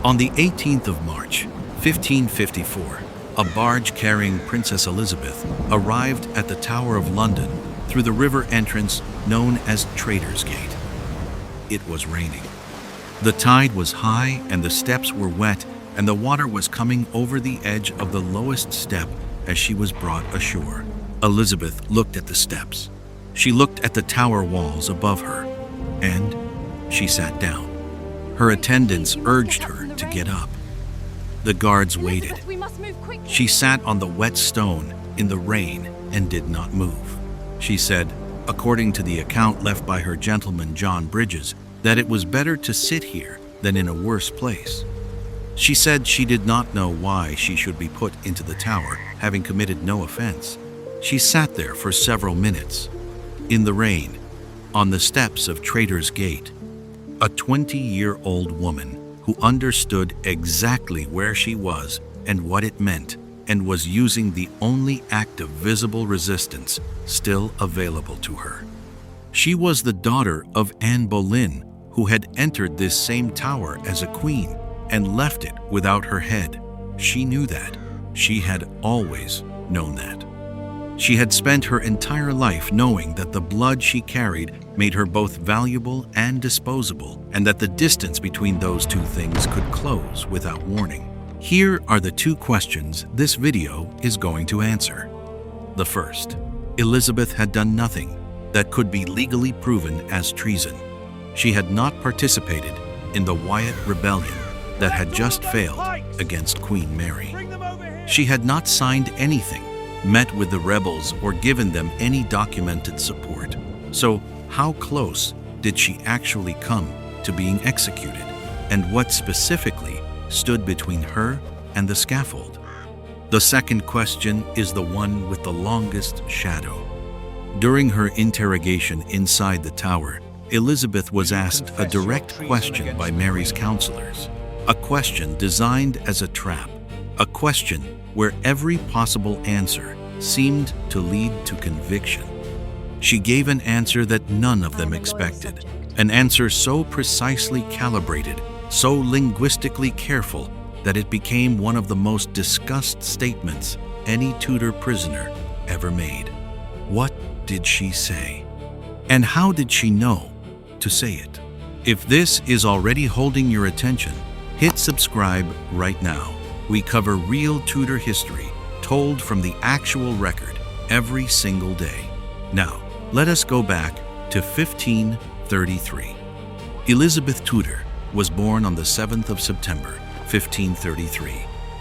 On the 18th of March, 1554, a barge carrying Princess Elizabeth arrived at the Tower of London through the river entrance known as Traitor's Gate. It was raining. The tide was high and the steps were wet, and the water was coming over the edge of the lowest step as she was brought ashore. Elizabeth looked at the steps. She looked at the tower walls above her, and she sat down. Her attendants urged her to get up. The guards waited. She sat on the wet stone in the rain and did not move. She said, according to the account left by her gentleman John Bridges, that it was better to sit here than in a worse place. She said she did not know why she should be put into the tower, having committed no offense. She sat there for several minutes, in the rain, on the steps of Traitor's Gate. A 20-year-old woman who understood exactly where she was and what it meant, and was using the only act of visible resistance still available to her. She was the daughter of Anne Boleyn, who had entered this same tower as a queen and left it without her head. She knew that. She had always known that. She had spent her entire life knowing that the blood she carried made her both valuable and disposable, and that the distance between those two things could close without warning. Here are the two questions this video is going to answer. The first, Elizabeth had done nothing that could be legally proven as treason. She had not participated in the Wyatt Rebellion that had just failed against Queen Mary. She had not signed anything, met with the rebels, or given them any documented support. So, how close did she actually come to being executed? And what specifically stood between her and the scaffold? The second question is the one with the longest shadow. During her interrogation inside the tower, Elizabeth was asked a direct question by Mary's counselors, a question designed as a trap, a question where every possible answer seemed to lead to conviction. She gave an answer that none of them expected, an answer so precisely calibrated, so linguistically careful, that it became one of the most discussed statements any Tudor prisoner ever made. What did she say? And how did she know to say it? If this is already holding your attention, hit subscribe right now. We cover real Tudor history, told from the actual record every single day. Now, let us go back to 1533. Elizabeth Tudor was born on the 7th of September, 1533,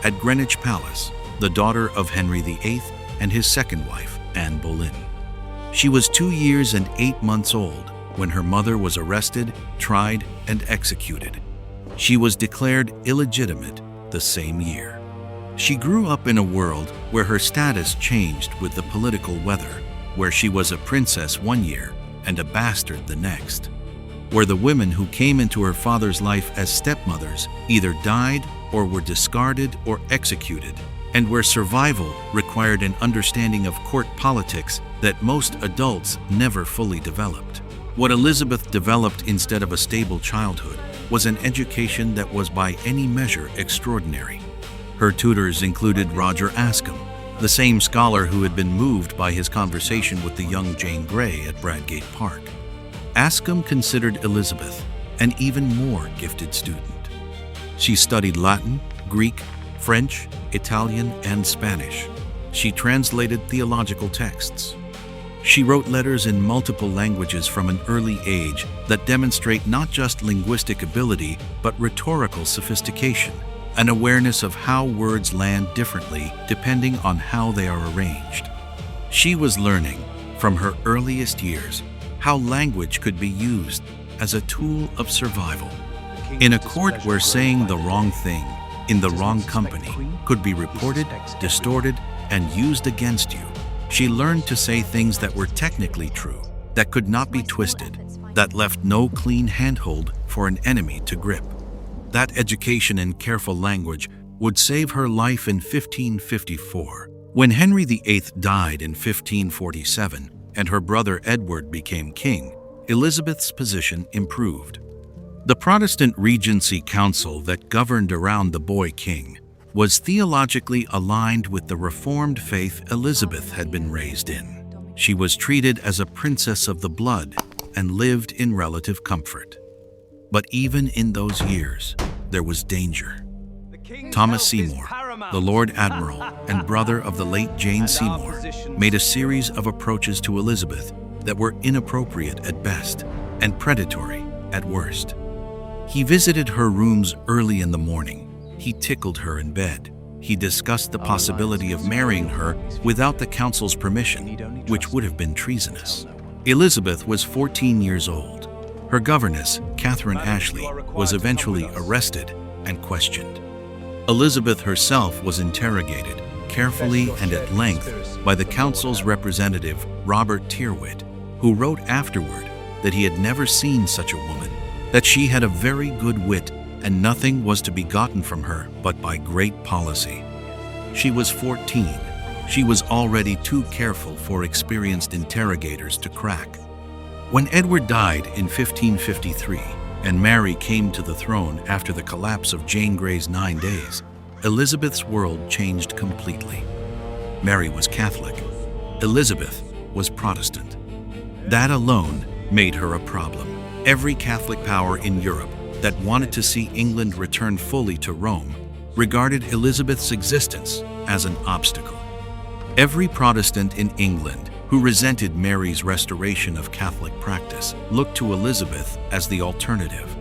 at Greenwich Palace, the daughter of Henry VIII and his second wife, Anne Boleyn. She was 2 years and 8 months old when her mother was arrested, tried, and executed. She was declared illegitimate the same year. She grew up in a world where her status changed with the political weather, where she was a princess one year and a bastard the next, where the women who came into her father's life as stepmothers either died or were discarded or executed, and where survival required an understanding of court politics that most adults never fully developed. What Elizabeth developed instead of a stable childhood was an education that was by any measure extraordinary. Her tutors included Roger Ascham, the same scholar who had been moved by his conversation with the young Jane Grey at Bradgate Park. Ascham considered Elizabeth an even more gifted student. She studied Latin, Greek, French, Italian, and Spanish. She translated theological texts. She wrote letters in multiple languages from an early age that demonstrate not just linguistic ability, but rhetorical sophistication, an awareness of how words land differently depending on how they are arranged. She was learning, from her earliest years, how language could be used as a tool of survival. In a court where saying the wrong thing in the wrong company could be reported, distorted, and used against you, she learned to say things that were technically true, that could not be twisted, that left no clean handhold for an enemy to grip. That education in careful language would save her life in 1554. When Henry VIII died in 1547 and her brother Edward became king, Elizabeth's position improved. The Protestant Regency Council that governed around the boy king was theologically aligned with the Reformed faith Elizabeth had been raised in. She was treated as a princess of the blood and lived in relative comfort. But even in those years, there was danger. Thomas Seymour, the Lord Admiral and brother of the late Jane Seymour, made a series of approaches to Elizabeth that were inappropriate at best and predatory at worst. He visited her rooms early in the morning. He tickled her in bed. He discussed the possibility of marrying her without the council's permission, which would have been treasonous. Elizabeth was 14 years old. Her governess, Catherine Ashley, was eventually arrested and questioned. Elizabeth herself was interrogated carefully and at length by the council's representative, Robert Tyrwhitt, who wrote afterward that he had never seen such a woman, that she had a very good wit and nothing was to be gotten from her but by great policy. She was 14. She was already too careful for experienced interrogators to crack. When Edward died in 1553 and Mary came to the throne after the collapse of Jane Grey's 9 days, Elizabeth's world changed completely. Mary was Catholic. Elizabeth was Protestant. That alone made her a problem. Every Catholic power in Europe that wanted to see England return fully to Rome regarded Elizabeth's existence as an obstacle. Every Protestant in England who resented Mary's restoration of Catholic practice looked to Elizabeth as the alternative.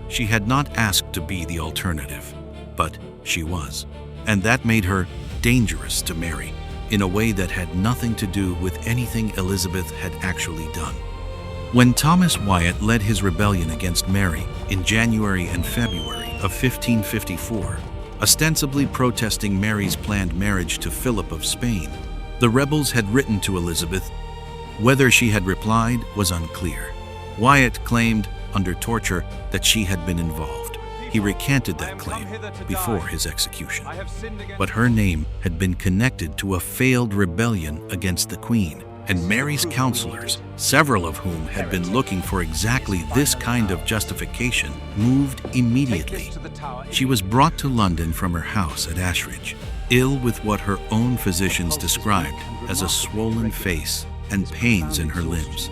She had not asked to be the alternative, but she was, and that made her dangerous to Mary in a way that had nothing to do with anything Elizabeth had actually done. When Thomas Wyatt led his rebellion against Mary in January and February of 1554, ostensibly protesting Mary's planned marriage to Philip of Spain, the rebels had written to Elizabeth. Whether she had replied was unclear. Wyatt claimed, under torture, that she had been involved. He recanted that claim before his execution. But her name had been connected to a failed rebellion against the Queen, and Mary's counselors, several of whom had been looking for exactly this kind of justification, moved immediately. She was brought to London from her house at Ashridge, ill with what her own physicians described as a swollen face and pains in her limbs.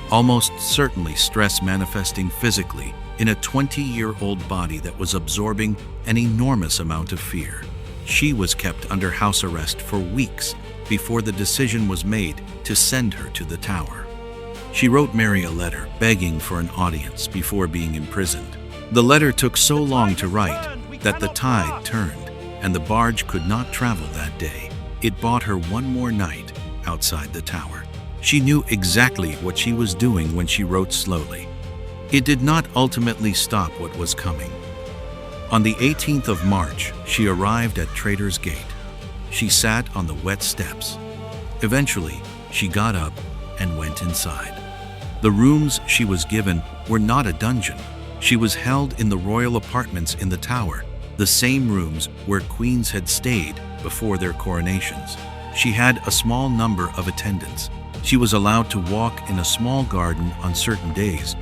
Almost certainly stress manifesting physically in a 20-year-old body that was absorbing an enormous amount of fear. She was kept under house arrest for weeks before the decision was made to send her to the Tower. She wrote Mary a letter begging for an audience before being imprisoned. The letter took so long to write that the tide turned and the barge could not travel that day. It bought her one more night outside the Tower. She knew exactly what she was doing when she wrote slowly. It did not ultimately stop what was coming. On the 18th of March, she arrived at Traitor's Gate. She sat on the wet steps. Eventually, she got up and went inside. The rooms she was given were not a dungeon. She was held in the royal apartments in the Tower, the same rooms where queens had stayed before their coronations. She had a small number of attendants. She was allowed to walk in a small garden on certain days,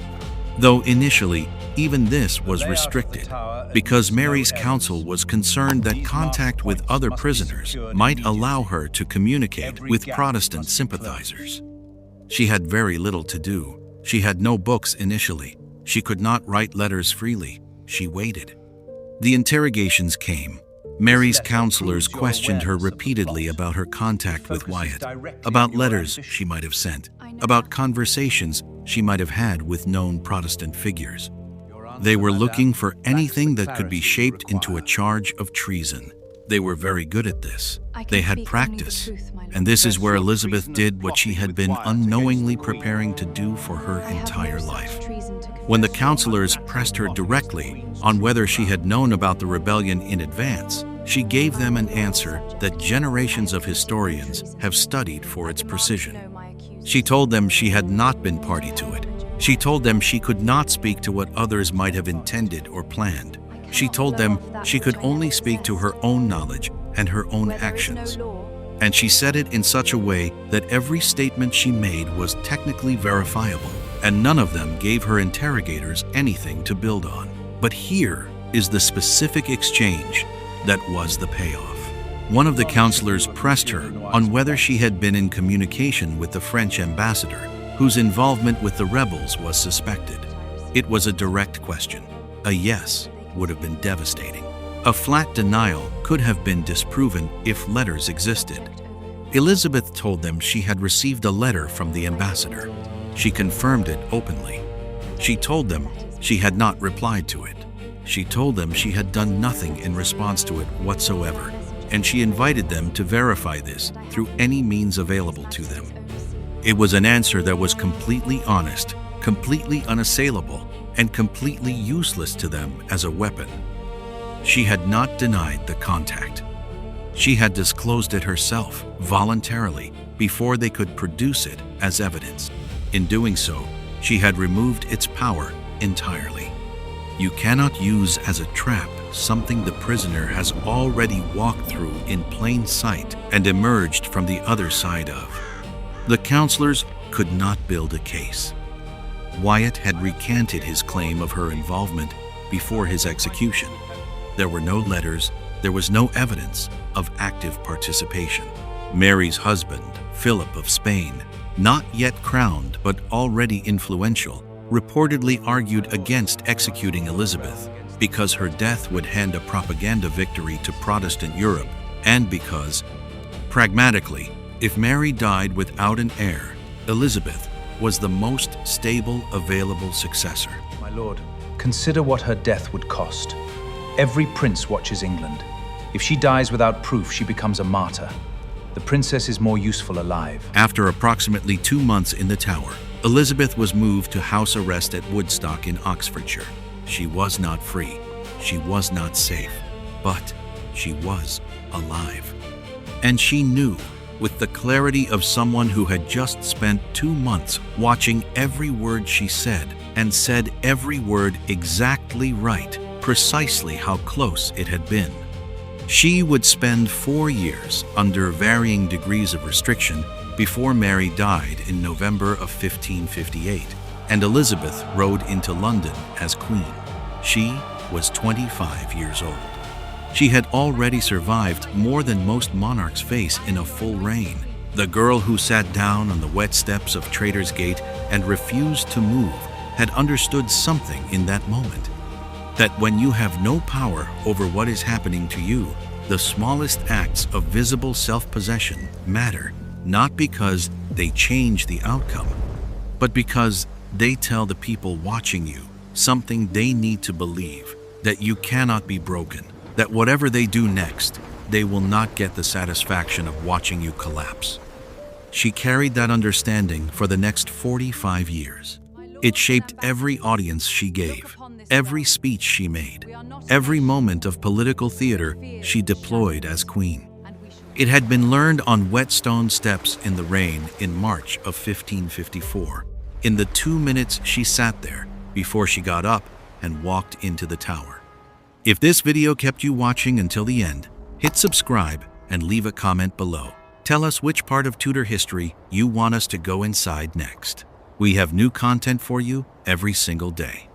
though initially even this was restricted because Mary's council was concerned that contact with other prisoners might allow her to communicate with Protestant sympathizers. She had very little to do. She had no books initially. She could not write letters freely. She waited. The interrogations came. Mary's counselors questioned her repeatedly about her contact with Wyatt, about letters she might have sent, about conversations she might have had with known Protestant figures. They were looking for anything that could be shaped into a charge of treason. They were very good at this. They had practice, and this is where Elizabeth did what she had been unknowingly preparing to do for her entire life. When the counselors pressed her directly on whether she had known about the rebellion in advance, she gave them an answer that generations of historians have studied for its precision. She told them she had not been party to it. She told them she could not speak to what others might have intended or planned. She told them she could only speak to her own knowledge and her own actions. And she said it in such a way that every statement she made was technically verifiable. and none of them gave her interrogators anything to build on. But here is the specific exchange that was the payoff. One of the counselors pressed her on whether she had been in communication with the French ambassador, whose involvement with the rebels was suspected. It was a direct question. A yes would have been devastating. A flat denial could have been disproven if letters existed. Elizabeth told them she had received a letter from the ambassador. She confirmed it openly. She told them she had not replied to it. She told them she had done nothing in response to it whatsoever, and she invited them to verify this through any means available to them. It was an answer that was completely honest, completely unassailable, and completely useless to them as a weapon. She had not denied the contact. She had disclosed it herself, voluntarily, before they could produce it as evidence. In doing so, she had removed its power entirely. You cannot use as a trap something the prisoner has already walked through in plain sight and emerged from the other side of. The counselors could not build a case. Wyatt had recanted his claim of her involvement before his execution. There were no letters, there was no evidence of active participation. Mary's husband, Philip of Spain, not yet crowned but already influential, reportedly argued against executing Elizabeth because her death would hand a propaganda victory to Protestant Europe, and because, pragmatically, if Mary died without an heir, Elizabeth was the most stable available successor. My lord, consider what her death would cost. Every prince watches England. If she dies without proof, she becomes a martyr. The princess is more useful alive. After approximately 2 months in the Tower, Elizabeth was moved to house arrest at Woodstock in Oxfordshire. She was not free, she was not safe, but she was alive. And she knew, with the clarity of someone who had just spent 2 months watching every word she said, and said every word exactly right, precisely how close it had been. She would spend 4 years under varying degrees of restriction before Mary died in November of 1558, and Elizabeth rode into London as Queen. She was 25 years old. She had already survived more than most monarchs face in a full reign. The girl who sat down on the wet steps of Traitor's Gate and refused to move had understood something in that moment. That when you have no power over what is happening to you, the smallest acts of visible self-possession matter, not because they change the outcome, but because they tell the people watching you something they need to believe, that you cannot be broken, that whatever they do next, they will not get the satisfaction of watching you collapse. She carried that understanding for the next 45 years. It shaped every audience she gave, every speech she made, every moment of political theater she deployed as queen. It had been learned on wet stone steps in the rain in March of 1554, in the 2 minutes she sat there before she got up and walked into the Tower. If this video kept you watching until the end, hit subscribe and leave a comment below. Tell us which part of Tudor history you want us to go inside next. We have new content for you every single day.